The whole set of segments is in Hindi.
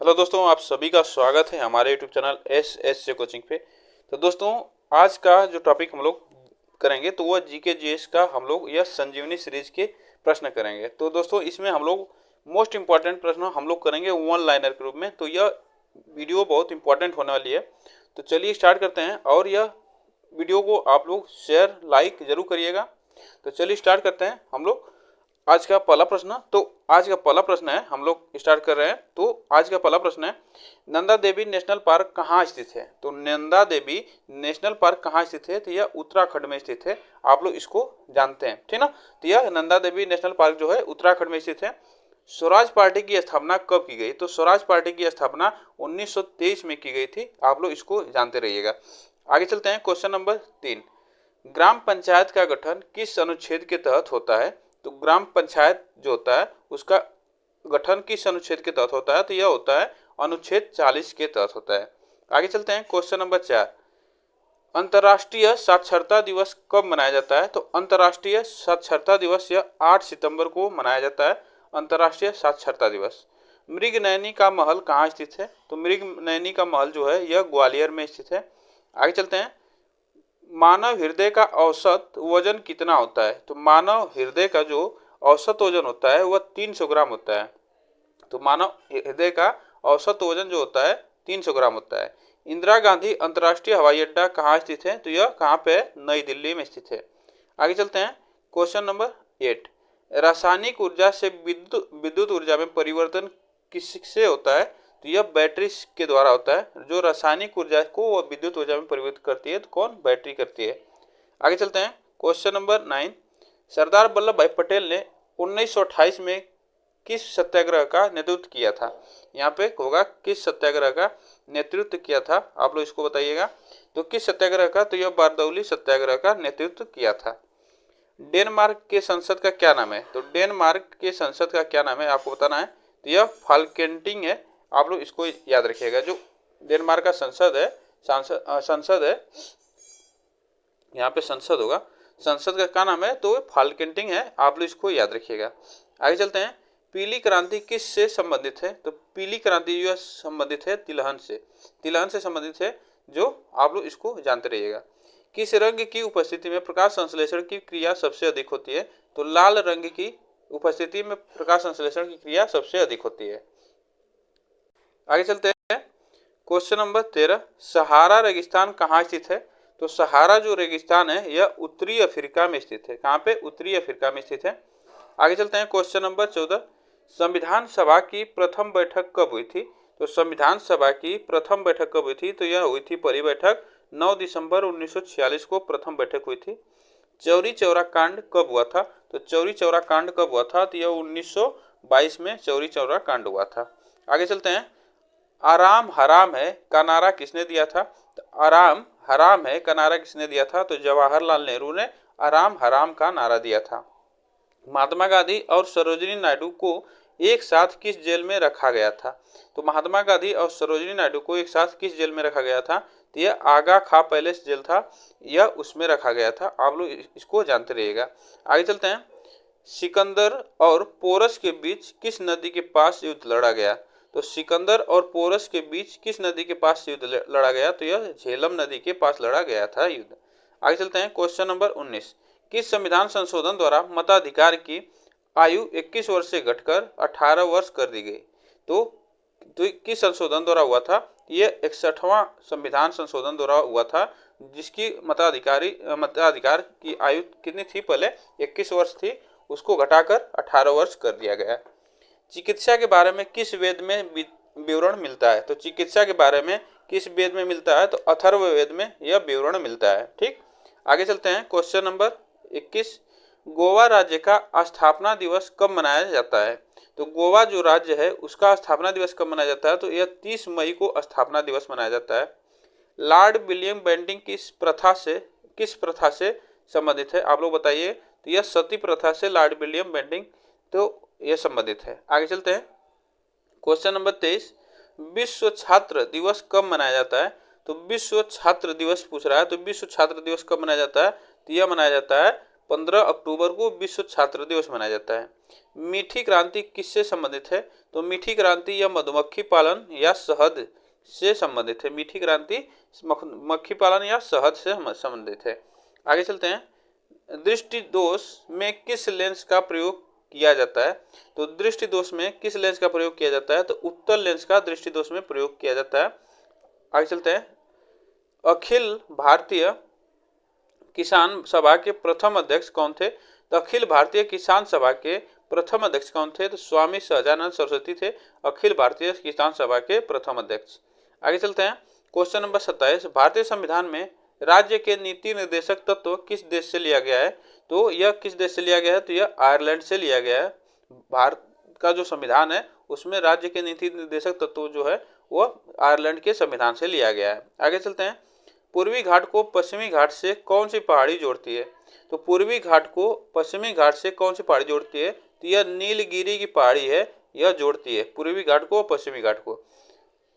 हेलो दोस्तों, आप सभी का स्वागत है हमारे यूट्यूब चैनल एस कोचिंग पे। तो दोस्तों, आज का जो टॉपिक हम लोग करेंगे तो वह जीके जीएस का हम लोग यह संजीवनी सीरीज के प्रश्न करेंगे। तो दोस्तों, इसमें हम लोग मोस्ट इंपॉर्टेंट प्रश्न हम लोग करेंगे वन लाइनर के रूप में। तो यह वीडियो बहुत इंपॉर्टेंट होने वाली है। तो चलिए स्टार्ट करते हैं, और यह वीडियो को आप लोग शेयर लाइक जरूर करिएगा। तो चलिए स्टार्ट करते हैं हम लोग आज का पहला प्रश्न। तो आज का पहला प्रश्न है, हम लोग स्टार्ट कर रहे हैं। तो आज का पहला प्रश्न है, नंदा देवी नेशनल पार्क कहाँ स्थित है? तो नंदा देवी नेशनल पार्क कहाँ स्थित है? तो यह उत्तराखंड में स्थित है। आप लोग इसको जानते हैं, ठीक ना। तो यह नंदा देवी नेशनल पार्क जो है उत्तराखंड में स्थित है। स्वराज पार्टी की स्थापना कब की गई? तो स्वराज पार्टी की स्थापना 1923 में की गई थी। आप लोग इसको जानते रहिएगा। आगे चलते हैं, क्वेश्चन नंबर 3। ग्राम पंचायत का गठन किस अनुच्छेद के तहत होता है? तो ग्राम पंचायत जो होता है उसका गठन किस अनुच्छेद के तहत होता है? तो यह होता है अनुच्छेद 40 के तहत होता है। आगे चलते हैं, क्वेश्चन नंबर 4। अंतर्राष्ट्रीय साक्षरता दिवस कब मनाया जाता है? तो अंतर्राष्ट्रीय साक्षरता दिवस यह 8 सितंबर को मनाया जाता है, अंतर्राष्ट्रीय साक्षरता दिवस। मृगनयनी का महल कहाँ स्थित है? तो मृगनयनी का महल जो है यह ग्वालियर में स्थित है। आगे चलते हैं, मानव हृदय का औसत वजन कितना होता है? तो मानव हृदय का जो औसत वजन होता है वह 300 ग्राम होता है। तो मानव हृदय का औसत वजन जो होता है 300 ग्राम होता है। इंदिरा गांधी अंतर्राष्ट्रीय हवाई अड्डा कहाँ स्थित है? तो यह कहाँ पे है? नई दिल्ली में स्थित है। आगे चलते हैं, क्वेश्चन नंबर 8। रासायनिक ऊर्जा से विद्युत ऊर्जा में परिवर्तन किससे होता है? तो यह बैटरी के द्वारा होता है। जो रासायनिक ऊर्जा को वह विद्युत ऊर्जा में परिवर्तित करती है, तो कौन? बैटरी करती है। आगे चलते हैं, क्वेश्चन नंबर 9। सरदार वल्लभ भाई पटेल ने 1928 में किस सत्याग्रह का नेतृत्व किया था? यहाँ पे होगा किस सत्याग्रह का नेतृत्व किया था, आप लोग इसको बताइएगा। तो किस सत्याग्रह का? तो यह बारदौली सत्याग्रह का नेतृत्व किया था। डेनमार्क के संसद का क्या नाम है? तो डेनमार्क के संसद का क्या नाम है आपको बताना है। तो यह फाल्केंटिंग है। आप लोग इसको याद रखिएगा। जो डेनमार्क का संसद है, संसद है, यहाँ पे संसद होगा, संसद का क्या नाम है? तो फाल्केंटिंग है। आप लोग इसको याद रखिएगा। आगे चलते हैं, पीली क्रांति किस से संबंधित है? तो पीली क्रांति जो संबंधित है तिलहन से, तिलहन से संबंधित है, जो आप लोग इसको जानते रहिएगा। किस रंग की उपस्थिति में प्रकाश संश्लेषण की क्रिया सबसे अधिक होती है? तो लाल रंग की उपस्थिति में प्रकाश संश्लेषण की क्रिया सबसे अधिक होती है। आगे चलते हैं, क्वेश्चन नंबर 13। सहारा रेगिस्तान कहाँ स्थित है? तो सहारा जो रेगिस्तान है यह उत्तरी अफ्रीका में स्थित है। कहाँ पे? उत्तरी अफ्रीका में स्थित है। आगे चलते हैं, क्वेश्चन नंबर 14। संविधान सभा की प्रथम बैठक कब हुई थी? तो संविधान सभा की प्रथम बैठक कब हुई थी? तो यह हुई थी पहली बैठक 9 दिसंबर 1946 को प्रथम बैठक हुई थी। चौरी चौरा कांड कब हुआ था? तो चौरी चौरा कांड कब हुआ था? तो यह 1922 में चौरी चौरा कांड हुआ था। आगे चलते हैं, आराम हराम है का नारा किसने दिया था? तो आराम हराम है का नारा किसने दिया था? तो जवाहरलाल नेहरू ने आराम हराम का नारा दिया था। महात्मा गांधी और सरोजिनी नायडू को एक साथ किस जेल में रखा गया था? तो महात्मा गांधी और सरोजिनी नायडू को एक साथ किस जेल में रखा गया था? तो यह आगा खा पैलेस जेल था, यह उसमें रखा गया था। आप लोग इसको जानते रहिएगा। आगे चलते हैं, सिकंदर और पोरस के बीच किस नदी के पास युद्ध लड़ा गया? तो सिकंदर और पोरस के बीच किस नदी के पास युद्ध लड़ा गया? तो यह झेलम नदी के पास लड़ा गया था युद्ध। आगे चलते हैं, क्वेश्चन नंबर 19। किस संविधान संशोधन द्वारा मताधिकार की आयु 21 वर्ष से घटकर 18 वर्ष कर दी गई? तो किस संशोधन द्वारा हुआ था? यह 61वां संविधान संशोधन द्वारा हुआ था, जिसकी मताधिकार की आयु कितनी थी? पहले 21 वर्ष थी, उसको घटाकर 18 वर्ष कर दिया गया। चिकित्सा के बारे में किस वेद में विवरण मिलता है? तो चिकित्सा के बारे में किस वेद में मिलता है? तो अथर्व वेद में यह विवरण मिलता है। ठीक, आगे चलते हैं, क्वेश्चन नंबर 21। गोवा राज्य का स्थापना दिवस कब मनाया जाता है? तो गोवा जो राज्य है उसका स्थापना दिवस कब मनाया जाता है? तो यह 30 मई को स्थापना दिवस मनाया जाता है। लॉर्ड विलियम बेंटिंग किस प्रथा से संबंधित है? आप लोग बताइए। तो यह सती प्रथा से लॉर्ड विलियम बेंटिंग तो यह संबंधित है। आगे चलते हैं, क्वेश्चन नंबर 23। विश्व छात्र दिवस कब मनाया जाता है? तो विश्व छात्र दिवस पूछ रहा है, तो विश्व छात्र दिवस कब मनाया जाता है? तो यह मनाया जाता है 15 अक्टूबर को विश्व छात्र दिवस मनाया जाता है। मीठी क्रांति किससे संबंधित है? तो मीठी क्रांति या मधुमक्खी पालन या शहद से संबंधित है। मीठी क्रांति मक्खी पालन या शहद से संबंधित है। आगे चलते हैं। दृष्टि दोष में किस लेंस का प्रयोग किया जाता है? तो दृष्टि दोष में किस लेंस का प्रयोग किया जाता है? तो उत्तल लेंस का दृष्टि दोष में प्रयोग किया जाता है। आगे चलते हैं। अखिल भारतीय किसान सभा के प्रथम अध्यक्ष कौन थे? तो अखिल भारतीय किसान सभा के प्रथम अध्यक्ष कौन थे? तो स्वामी सहजानंद सरस्वती थे अखिल भारतीय किसान सभा के प्रथम अध्यक्ष। आगे चलते हैं। Question number 27। भारतीय संविधान में राज्य के नीति निर्देशक तत्व किस देश से लिया गया है? तो यह किस देश से लिया गया है? तो यह आयरलैंड से लिया गया है। भारत का जो संविधान है उसमें राज्य के नीति निर्देशक तत्व जो है वो आयरलैंड के संविधान से लिया गया है। आगे चलते हैं। पूर्वी घाट को पश्चिमी घाट से कौन सी पहाड़ी जोड़ती है? तो पूर्वी घाट को पश्चिमी घाट से कौन सी पहाड़ी जोड़ती है? तो यह नीलगिरी की पहाड़ी है, यह जोड़ती है पूर्वी घाट को पश्चिमी घाट को।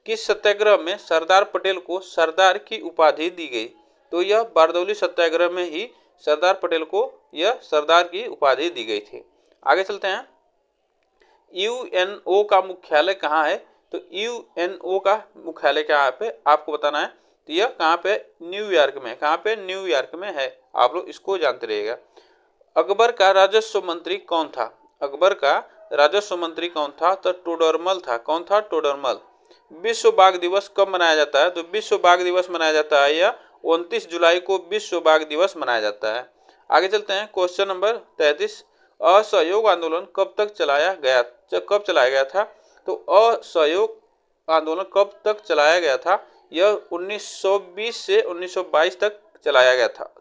किस सत्याग्रह में सरदार पटेल को सरदार की उपाधि दी गई? तो यह बारदौली सत्याग्रह में ही सरदार पटेल को यह सरदार की उपाधि दी गई थी। आगे चलते हैं। यूएनओ का मुख्यालय कहाँ है? तो यूएनओ का मुख्यालय कहाँ पे आपको बताना है। तो यह कहाँ पे? न्यूयॉर्क में। कहाँ पे? न्यूयॉर्क में है। आप लोग इसको जानते रहिएगा। अकबर का राजस्व मंत्री कौन था? अकबर का राजस्व मंत्री कौन था? तो टोडरमल था। कौन था? टोडरमल। विश्व बाघ दिवस कब मनाया जाता है? तो विश्व बाघ दिवस मनाया जाता है या 29 जुलाई को विश्व बाघ दिवस मनाया जाता है। आगे चलते हैं। Question number 33। असहयोग आंदोलन कब चलाया गया था? तो असहयोग आंदोलन कब तक चलाया गया था? यह 1920 से 1922 तक चलाया गया था।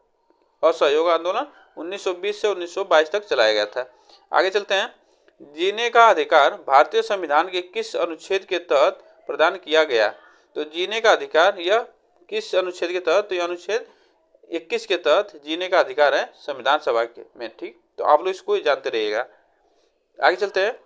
असहयोग आंदोलन 1920 से 1922 तक चलाया गया था। आगे चलते हैं। जीने का अधिकार भारतीय संविधान के किस अनुच्छेद के तहत प्रदान किया गया? तो जीने का अधिकार यह किस अनुच्छेद के तहत? तो यह अनुच्छेद 21 के तहत जीने का अधिकार है संविधान सभा के में। ठीक, तो आप लोग इसको जानते रहिएगा। आगे चलते हैं।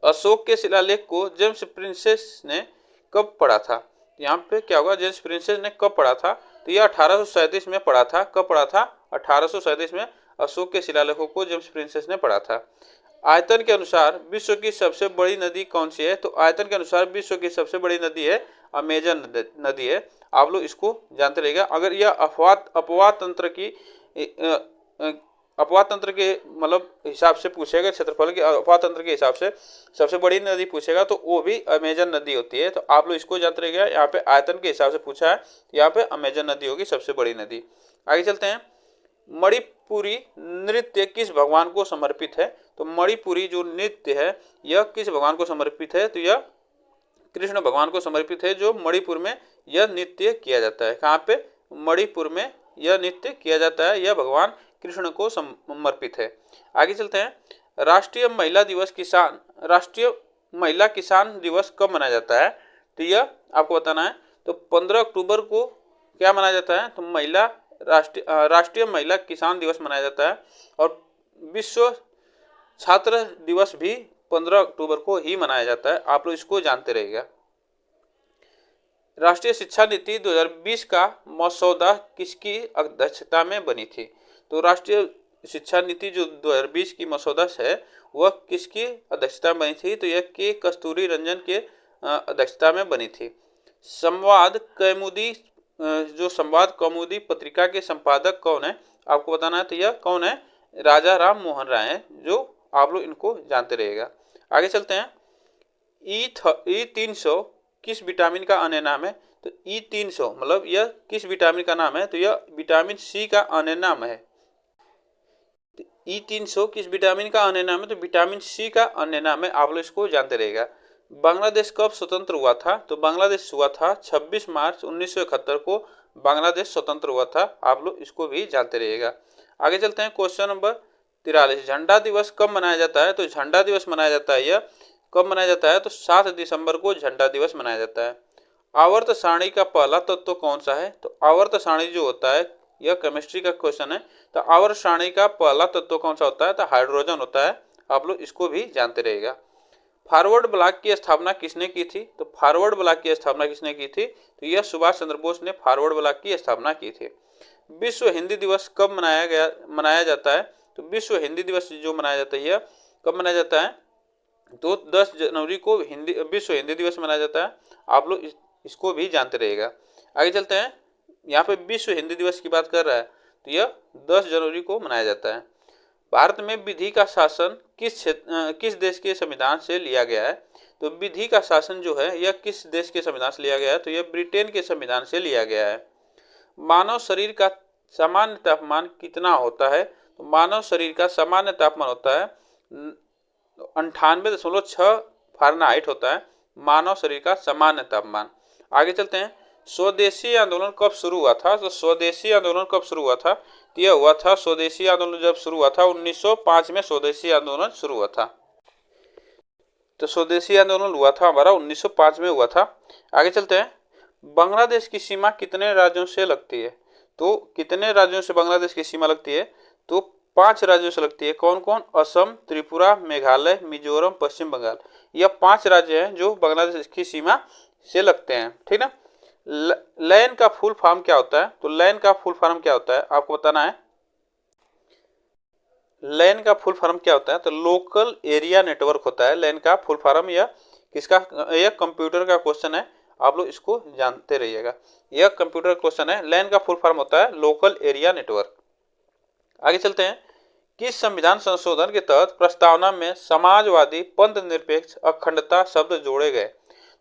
अशोक के शिलालेख को जेम्स प्रिंसेस ने कब पढ़ा था? यहाँ पे क्या होगा? जेम्स प्रिंसेस ने कब पढ़ा था? तो यह 1837 में पढ़ा था। कब पढ़ा था? 1837 में अशोक के शिलालेखों को जेम्स प्रिंसेस ने पढ़ा था। आयतन के अनुसार विश्व की सबसे बड़ी नदी कौन सी है? तो आयतन के अनुसार विश्व की सबसे बड़ी नदी है अमेजन नदी है। आप लोग इसको जानते रहेगा। अगर यह अपवाह तंत्र के मतलब हिसाब से पूछेगा, क्षेत्रफल के अपवाह तंत्र के हिसाब से सबसे बड़ी नदी पूछेगा तो वो भी अमेजन नदी होती है। तो आप लोग इसको जानते रहेगा। यहाँ पे आयतन के हिसाब से पूछा है, यहाँ पे अमेजन नदी होगी सबसे बड़ी नदी। आगे चलते हैं। मणिपुरी नृत्य किस भगवान को समर्पित है? तो मणिपुरी जो नृत्य है यह किस भगवान को समर्पित है? तो यह कृष्ण भगवान को समर्पित है, जो मणिपुर में यह नृत्य किया जाता है। कहाँ पे? मणिपुर में यह नृत्य किया जाता है, यह भगवान कृष्ण को समर्पित है। आगे चलते हैं। राष्ट्रीय महिला किसान दिवस कब मनाया जाता है? तो यह आपको बताना है। तो 15 अक्टूबर को क्या मनाया जाता है? तो राष्ट्रीय महिला किसान दिवस मनाया जाता है। और विश्व छात्र दिवस भी 15 अक्टूबर को ही मनाया जाता है। आप लोग इसको जानते रहिएगा। राष्ट्रीय शिक्षा नीति 2020 का मसौदा किसकी अध्यक्षता में बनी थी? तो राष्ट्रीय शिक्षा नीति जो 2020 की मसौदा है वह किसकी अध्यक्षता में बनी थी? तो यह के कस्तूरी रंजन के अध्यक्षता में बनी थी। संवाद कौमुदी पत्रिका के संपादक कौन है? आपको बताना है। तो यह कौन है? राजा राम मोहन राय है, जो आप लोग इनको जानते रहिएगा। आगे चलते हैं। E300 किस विटामिन का अन्य नाम है? तो E300 मतलब यह किस विटामिन का नाम है? तो यह विटामिन सी का अन्य नाम है। E300 किस विटामिन का अन्य नाम है? तो विटामिन सी का अन्य नाम है। आप लोग इसको जानते रहिएगा। बांग्लादेश कब स्वतंत्र हुआ था? तो बांग्लादेश हुआ था 26 मार्च 1971 को बांग्लादेश स्वतंत्र हुआ था। आप लोग इसको भी जानते रहिएगा। आगे चलते हैं। Question number 43। झंडा दिवस कब मनाया जाता है? तो झंडा दिवस मनाया जाता है, यह कब मनाया जाता है? तो 7 दिसंबर को झंडा दिवस मनाया जाता है। आवर्त सारणी का पहला तत्व कौन सा है? तो आवर्त सारणी जो होता है, यह केमिस्ट्री का क्वेश्चन है। तो आवर्त सारणी का पहला तत्व कौन सा होता है? तो हाइड्रोजन होता है। आप लोग इसको भी जानते रहिएगा। फॉरवर्ड ब्लॉक की स्थापना किसने की थी? तो फॉरवर्ड ब्लॉक की स्थापना किसने की थी? तो यह सुभाष चंद्र बोस ने फॉरवर्ड ब्लॉक की स्थापना की थी। विश्व हिंदी दिवस कब मनाया जाता है? तो विश्व हिंदी दिवस जो मनाया जाता है यह कब मनाया जाता है? तो 10 जनवरी को विश्व हिंदी दिवस मनाया जाता है। आप लोग इसको भी जानते रहिएगा। आगे चलते हैं, यहाँ पे विश्व हिंदी दिवस की बात कर रहा है तो यह 10 जनवरी को मनाया जाता है। भारत में विधि का शासन किस देश के संविधान से लिया गया है? तो विधि का शासन जो है यह किस देश के संविधान से लिया गया है? तो यह ब्रिटेन के संविधान से लिया गया है। मानव शरीर का सामान्य तापमान कितना होता है? तो मानव शरीर का सामान्य तापमान होता है 98.6 फ़ारेनहाइट होता है मानव शरीर का सामान्य तापमान। आगे चलते हैं, स्वदेशी आंदोलन कब शुरू हुआ था? तो स्वदेशी आंदोलन कब शुरू हुआ था? तो यह हुआ था, स्वदेशी आंदोलन जब शुरू हुआ था 1905 में स्वदेशी आंदोलन शुरू हुआ था। तो स्वदेशी आंदोलन हुआ था हमारा 1905 में हुआ था। आगे चलते हैं, बांग्लादेश की सीमा कितने राज्यों से लगती है? तो कितने राज्यों से बांग्लादेश की सीमा लगती है? तो 5 राज्यों से लगती है। कौन कौन? असम, त्रिपुरा, मेघालय, मिजोरम, पश्चिम बंगाल। यह 5 राज्य हैं जो बांग्लादेश की सीमा से लगते हैं, ठीक ना। लैन का फुल फॉर्म क्या होता है? तो लैन का फुल फॉर्म क्या होता है आपको बताना है। लैन का फुल फॉर्म क्या होता है? तो लोकल एरिया नेटवर्क होता है लैन का फुल फॉर्म। यह किसका? यह कंप्यूटर का क्वेश्चन है, आप लोग इसको जानते रहिएगा। यह कंप्यूटर क्वेश्चन है। लैन का फुल फॉर्म होता है लोकल एरिया नेटवर्क। आगे चलते हैं, किस संविधान संशोधन के तहत प्रस्तावना में समाजवादी, पंथ निरपेक्ष, अखंडता शब्द जोड़े गए?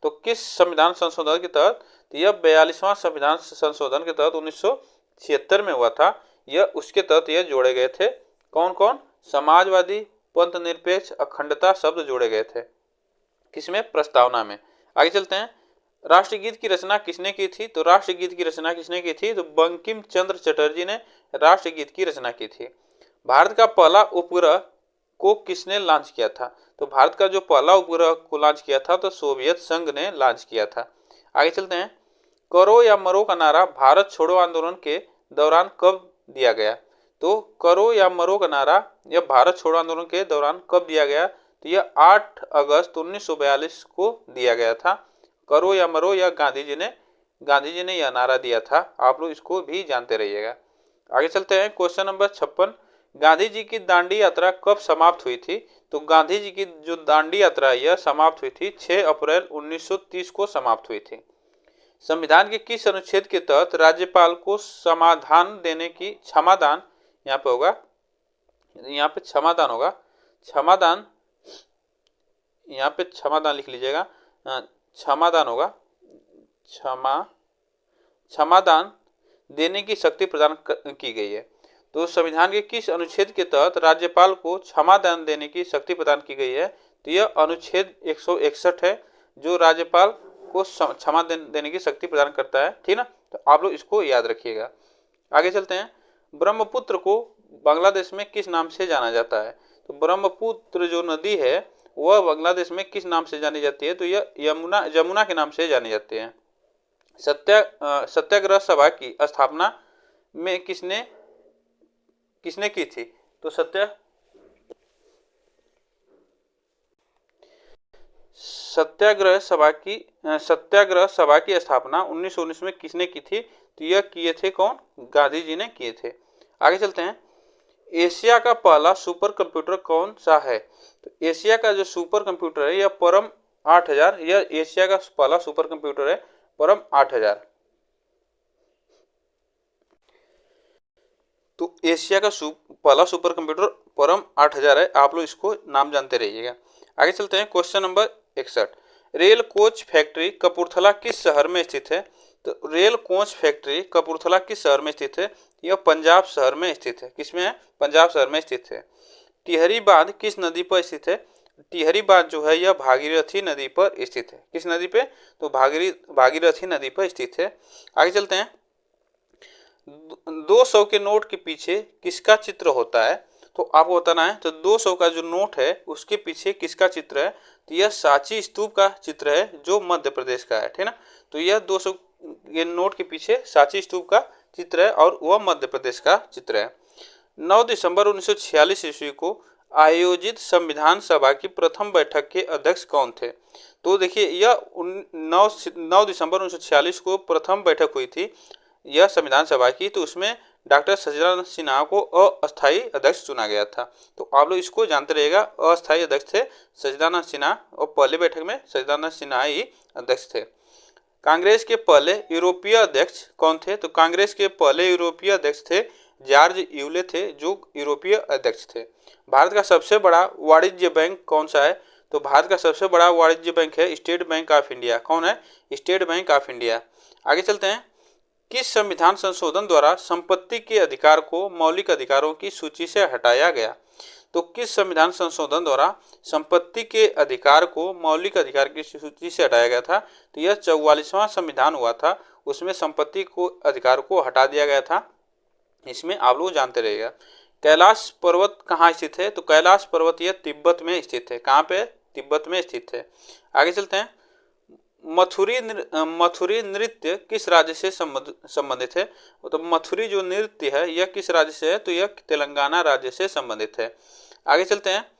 तो किस संविधान संशोधन के तहत? तो यह 42वां संविधान संशोधन के तहत 1976 में हुआ था। यह उसके तहत यह जोड़े गए थे। कौन कौन? समाजवादी, पंथ निरपेक्ष, अखंडता शब्द जोड़े गए थे किसमें? प्रस्तावना में। आगे चलते हैं, राष्ट्रगीत की रचना किसने की थी? तो राष्ट्रगीत की रचना किसने की थी? तो बंकिम चंद्र चटर्जी ने राष्ट्रगीत की रचना की थी। भारत का पहला उपग्रह को किसने लॉन्च किया था? तो भारत का जो पहला उपग्रह को लॉन्च किया था तो सोवियत संघ ने लॉन्च किया था। आगे चलते हैं, करो या मरो का नारा भारत छोड़ो आंदोलन के दौरान कब दिया गया? तो करो या मरो का नारा यह भारत छोड़ो आंदोलन के दौरान कब दिया गया? तो यह 8 अगस्त 1942 को दिया गया था। करो या मरो या गांधी जी ने यह नारा दिया था। आप लोग इसको भी जानते रहिएगा। आगे चलते हैं, क्वेश्चन नंबर 56, गांधी जी की दांडी यात्रा कब समाप्त हुई थी? तो गांधी जी की जो दांडी यात्रा यह समाप्त हुई थी 6 अप्रैल 1930 को समाप्त हुई थी। संविधान के किस अनुच्छेद के तहत राज्यपाल को क्षमादान यहाँ पे होगा, यहाँ पे क्षमादान होगा, क्षमादान, यहाँ पे क्षमादान लिख लीजिएगा, क्षमादान होगा, क्षमादान देने की शक्ति प्रदान की गई है। तो संविधान के किस अनुच्छेद के तहत राज्यपाल को क्षमादान देने की शक्ति प्रदान की गई है? तो यह अनुच्छेद 161 है जो राज्यपाल को क्षमा देने की शक्ति प्रदान करता है, ठीक ना। तो आप लोग इसको याद रखिएगा। आगे चलते हैं, ब्रह्मपुत्र को बांग्लादेश में किस नाम से जाना जाता है? तो ब्रह्मपुत्र जो नदी है वह बांग्लादेश में किस नाम से जानी जाती है? तो यह यमुना के नाम से जानी जाती है। सत्याग्रह सभा की स्थापना में किसने की थी? तो सत्याग्रह सभा की स्थापना 1919 में किसने की थी? तो यह किए थे कौन? गांधी जी ने किए थे। आगे चलते हैं, एशिया का पहला सुपर कंप्यूटर कौन सा है? तो एशिया का जो सुपर कंप्यूटर है यह परम 8000, यह एशिया का पहला सुपर कंप्यूटर है परम 8000। तो एशिया का पहला सुपर कंप्यूटर परम 8000 है। आप लोग इसको नाम जानते रहिएगा। आगे चलते हैं, question number 61, rail coach factory Kapurthala किस शहर में स्थित है? तो रेल कोच फैक्ट्री कपूरथला किस शहर में स्थित है? यह पंजाब शहर में स्थित है। किसमें है? पंजाब शहर में स्थित है। टिहरी बांध किस नदी पर स्थित है? टिहरी बांध जो है यह भागीरथी नदी पर स्थित है। किस नदी पे? तो भागीरथी नदी पर स्थित है। आगे चलते हैं, 200 के नोट के पीछे किसका चित्र होता है? तो आपको बताना है। तो 200 का जो नोट है उसके पीछे किसका चित्र है? तो यह सांची स्तूप का चित्र है जो मध्य प्रदेश का है, ठीक ना। तो यह 200 के नोट के पीछे सांची स्तूप का चित्र है और वह मध्य प्रदेश का चित्र है। 9 दिसंबर 1946 ईस्वी को आयोजित संविधान सभा की प्रथम बैठक के अध्यक्ष कौन थे? तो देखिए यह 9 दिसंबर 1946 को प्रथम बैठक हुई थी यह संविधान सभा की। तो उसमें डॉक्टर सचिदानंद सिन्हा को अस्थायी अध्यक्ष चुना गया था। तो आप लोग इसको जानते रहिएगा, अस्थायी अध्यक्ष थे सचिदानंद सिन्हा और पहले बैठक में सचिदानंद सिन्हा ही अध्यक्ष थे। कांग्रेस के पहले यूरोपीय अध्यक्ष कौन थे? तो कांग्रेस के पहले यूरोपीय अध्यक्ष थे जॉर्ज यूले थे, जो यूरोपीय अध्यक्ष थे। भारत का सबसे बड़ा वाणिज्य बैंक कौन सा है? तो भारत का सबसे बड़ा वाणिज्य बैंक है स्टेट बैंक ऑफ इंडिया। कौन है? State bank of India. आगे चलते हैं। किस संविधान संशोधन द्वारा संपत्ति के अधिकार को मौलिक अधिकारों की सूची से हटाया गया? तो किस संविधान संशोधन द्वारा संपत्ति के अधिकार को मौलिक अधिकार की सूची से हटाया गया था? तो यह 44वां संविधान हुआ था, उसमें संपत्ति को अधिकार को हटा दिया गया था। इसमें आप लोग जानते रहिएगा। कैलाश पर्वत कहाँ स्थित है? तो कैलाश पर्वत यह तिब्बत में स्थित है। कहाँ पे? तिब्बत में स्थित है। आगे चलते हैं। मथुरी नृत्य किस राज्य से संबंधित है? तो मथुरी जो नृत्य है यह किस राज्य से है? तो यह तेलंगाना राज्य से संबंधित है। आगे चलते हैं।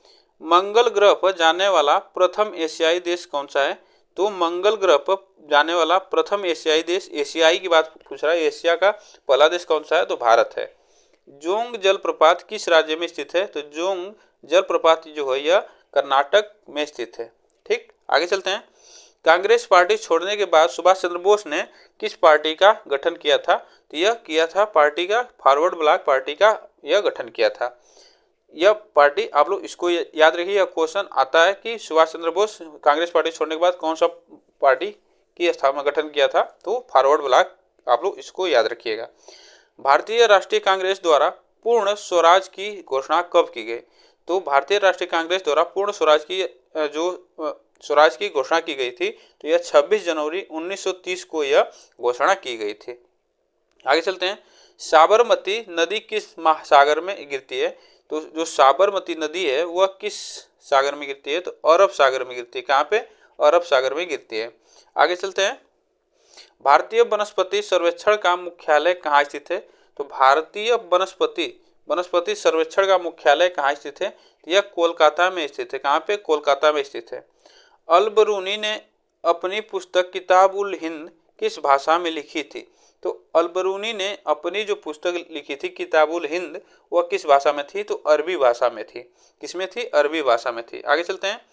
मंगल ग्रह पर जाने वाला प्रथम एशियाई देश कौन सा है? तो मंगल ग्रह पर जाने वाला प्रथम एशियाई देश, एशियाई की बात पूछ रहा है, एशिया का पहला देश कौन सा है? तो भारत है। जोंग जलप्रपात किस राज्य में स्थित है? तो जोंग जलप्रपात जो है यह कर्नाटक में स्थित है। ठीक, आगे चलते हैं। कांग्रेस पार्टी छोड़ने के बाद सुभाष चंद्र बोस ने किस पार्टी का गठन किया था? तो यह किया था पार्टी का फॉरवर्ड ब्लॉक पार्टी का यह गठन किया था। यह पार्टी आप लोग इसको याद रखिए, यह क्वेश्चन आता है कि सुभाष चंद्र बोस कांग्रेस पार्टी छोड़ने के बाद कौन सा पार्टी की स्थापना गठन किया था? तो फॉरवर्ड ब्लॉक। आप लोग इसको याद रखिएगा। भारतीय राष्ट्रीय कांग्रेस द्वारा पूर्ण स्वराज की घोषणा कब की गई? तो भारतीय राष्ट्रीय कांग्रेस द्वारा पूर्ण स्वराज की स्वराज की घोषणा की गई थी, तो यह 26 जनवरी 1930 को यह घोषणा की गई थी। आगे चलते हैं। साबरमती नदी किस महासागर में गिरती है? तो जो साबरमती नदी है वह किस सागर में गिरती है? तो अरब सागर में गिरती है। कहाँ पे? अरब सागर में गिरती है। आगे चलते हैं। भारतीय वनस्पति सर्वेक्षण का मुख्यालय कहाँ स्थित है? तो भारतीय वनस्पति सर्वेक्षण का मुख्यालय कहाँ स्थित है? यह कोलकाता में स्थित है। कहाँ पे? कोलकाता में स्थित है। अल-बरूनी ने अपनी पुस्तक किताब उल हिंद किस भाषा में लिखी थी? तो अल-बरूनी ने अपनी जो पुस्तक लिखी थी किताब उल हिंद वह किस भाषा में थी? तो अरबी भाषा में थी। किसमें थी? अरबी भाषा में थी। आगे चलते हैं।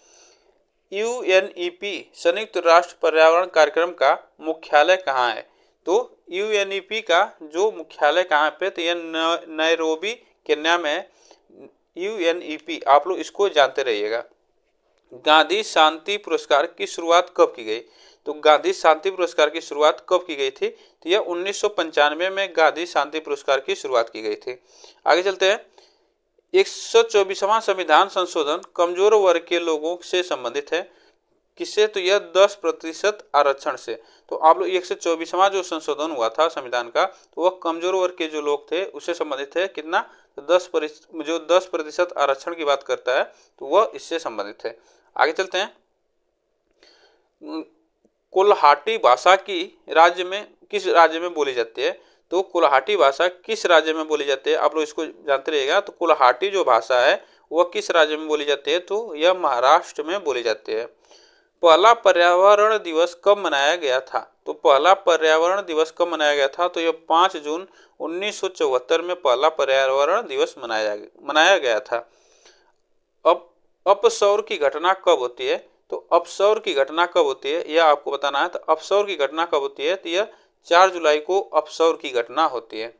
यूएनईपी संयुक्त राष्ट्र पर्यावरण कार्यक्रम का मुख्यालय कहाँ है? तो यूएनईपी का जो मुख्यालय कहाँ पे? तो यह नैरोबी केन्या में यूएनईपी। आप लोग इसको जानते रहिएगा। गांधी शांति पुरस्कार की शुरुआत कब की गई? तो गांधी शांति पुरस्कार की शुरुआत कब की गई थी? तो यह 1995 में गांधी शांति पुरस्कार की शुरुआत की गई थी। आगे चलते हैं। 124वां संविधान संशोधन कमजोर वर्ग के लोगों से संबंधित है। किससे? तो यह 10% आरक्षण से। तो आप लोग 124वां जो संशोधन हुआ था संविधान का, तो वह कमजोर वर्ग के जो लोग थे उससे संबंधित है। कितना? तो 10% आरक्षण की बात करता है, तो वह इससे संबंधित है। आगे चलते हैं। कोल्हाटी भाषा की किस राज्य में बोली जाती है? तो कोल्हाटी भाषा किस राज्य में बोली जाती है? आप लोग इसको जानते रहिएगा। तो कोल्हाटी जो भाषा है वह किस राज्य में बोली जाती है? तो यह महाराष्ट्र में बोली जाती है। पहला पर्यावरण दिवस कब मनाया गया था? तो पहला पर्यावरण दिवस कब मनाया गया था? तो यह 5 जून 1974 में पहला पर्यावरण दिवस मनाया गया था। अब अपसौर की घटना कब होती है? तो अपसौर की घटना कब होती है यह आपको बताना है। तो अपसौर की घटना कब होती है? तो यह 4 जुलाई को अपसौर की घटना होती है।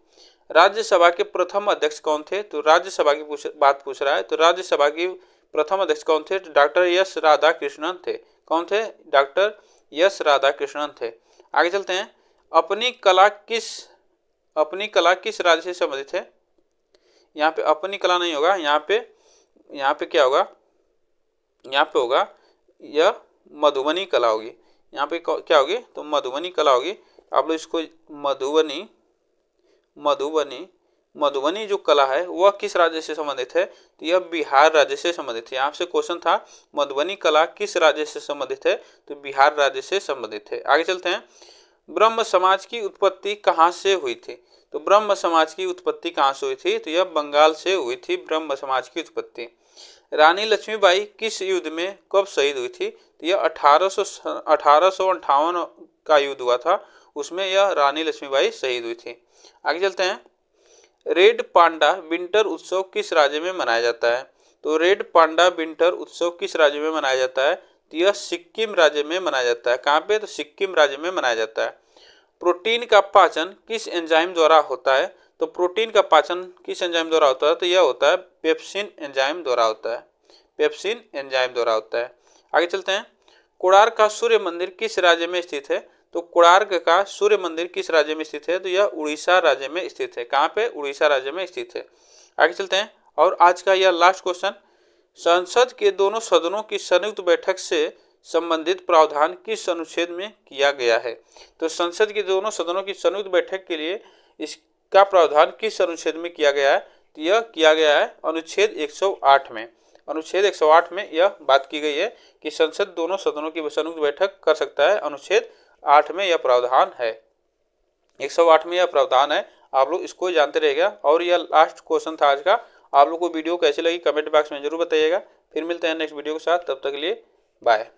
राज्यसभा के प्रथम अध्यक्ष कौन थे? तो राज्यसभा की बात पूछ रहा है। तो राज्यसभा की प्रथम अध्यक्ष कौन थे? तो डॉक्टर एस राधाकृष्णन थे। कौन थे? डॉक्टर एस राधाकृष्णन थे। आगे चलते हैं। अपनी कला किस राज्य से संबंधित है? यहाँ पे अपनी कला नहीं होगा, यहाँ पे क्या होगा? यहाँ पे होगा यह मधुबनी कला होगी। यहाँ पे क्या होगी? तो मधुबनी कला होगी। आप लोग इसको मधुबनी जो कला है वह किस राज्य से संबंधित है? तो यह बिहार राज्य से संबंधित है। यहाँ से क्वेश्चन था मधुबनी कला किस राज्य से संबंधित है? तो बिहार राज्य से संबंधित है। आगे चलते हैं। ब्रह्म समाज की उत्पत्ति कहाँ से हुई थी? तो ब्रह्म समाज की उत्पत्ति कहाँ से हुई थी? तो यह बंगाल से हुई थी ब्रह्म समाज की उत्पत्ति। रानी लक्ष्मीबाई किस युद्ध में कब शहीद हुई थी? तो यह 1858 का युद्ध हुआ था, उसमें यह रानी लक्ष्मीबाई शहीद हुई थी। आगे चलते हैं। रेड पांडा विंटर उत्सव किस राज्य में मनाया जाता है? तो रेड पांडा विंटर उत्सव किस राज्य में मनाया जाता है? तो यह सिक्किम राज्य में मनाया जाता है। कहाँ पे? तो सिक्किम राज्य में मनाया जाता है। प्रोटीन का पाचन किस एंजाइम द्वारा होता है? तो प्रोटीन का पाचन किस एंजाइम द्वारा होता है? तो यह होता है पेप्सिन एंजाइम द्वारा होता है। पेप्सिन एंजाइम द्वारा होता है। आगे चलते हैं। कोणार्क का सूर्य मंदिर किस राज्य में स्थित है? तो कोणार्क का सूर्य मंदिर किस राज्य में स्थित है? तो यह उड़ीसा राज्य में स्थित है। कहाँ पे? उड़ीसा राज्य में स्थित है। आगे चलते हैं और आज का यह लास्ट क्वेश्चन, संसद के दोनों सदनों की संयुक्त बैठक से संबंधित प्रावधान किस अनुच्छेद में किया गया है? तो संसद के दोनों सदनों की संयुक्त बैठक के लिए इसका प्रावधान किस अनुच्छेद में किया गया है? तो यह किया गया है अनुच्छेद 108 में। अनुच्छेद 108 में यह बात की गई है कि संसद दोनों सदनों की संयुक्त बैठक कर सकता है। अनुच्छेद 8 में यह प्रावधान है, 108 में यह प्रावधान है। आप लोग इसको जानते रहेगा। और यह लास्ट क्वेश्चन था आज का। आप लोग को वीडियो कैसी लगी कमेंट बॉक्स में जरूर बताइएगा। फिर मिलते हैं नेक्स्ट वीडियो के साथ, तब तक के लिए बाय।